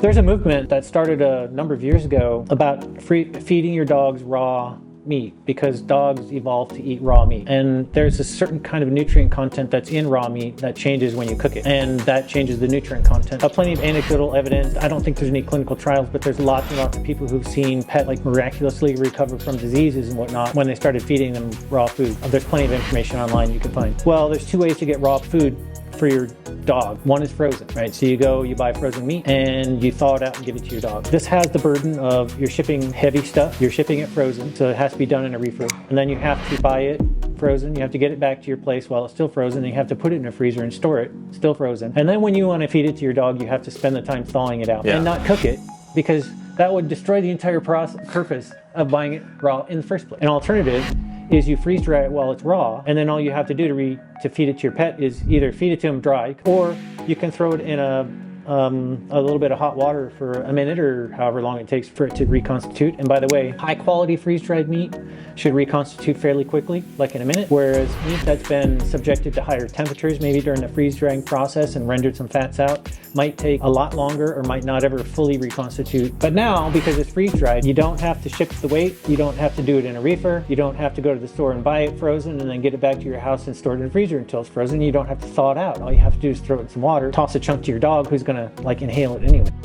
There's a movement that started a number of years ago about feeding your dogs raw meat because dogs evolved to eat raw meat, and there's a certain kind of nutrient content that's in raw meat that changes when you cook it, and that changes the nutrient content. Plenty of anecdotal evidence. I don't think there's any clinical trials, but there's lots and lots of people who've seen pet like miraculously recover from diseases and whatnot when they started feeding them raw food. There's plenty of information online you can find. Well, there's two ways to get raw food for your dog. One is frozen, right? So you buy frozen meat and you thaw it out and give it to your dog. This has the burden of you're shipping heavy stuff, you're shipping it frozen, so it has to be done in a reefer. And then you have to buy it frozen, you have to get it back to your place while it's still frozen, and you have to put it in a freezer and store it still frozen. And then when you want to feed it to your dog, you have to spend the time thawing it out and not cook it, because that would destroy the entire purpose of buying it raw in the first place. An alternative is you freeze dry it while it's raw, and then all you have to do to feed it to your pet is either feed it to him dry, or you can throw it in a little bit of hot water for a minute or however long it takes for it to reconstitute. And by the way, high quality freeze-dried meat should reconstitute fairly quickly, like in a minute, whereas meat that's been subjected to higher temperatures, maybe during the freeze-drying process and rendered some fats out, might take a lot longer or might not ever fully reconstitute. But now, because it's freeze-dried, you don't have to ship the weight, you don't have to do it in a reefer, you don't have to go to the store and buy it frozen and then get it back to your house and store it in the freezer until it's frozen. You don't have to thaw it out. All you have to do is throw it in some water, toss a chunk to your dog who's gonna like inhale it anyway.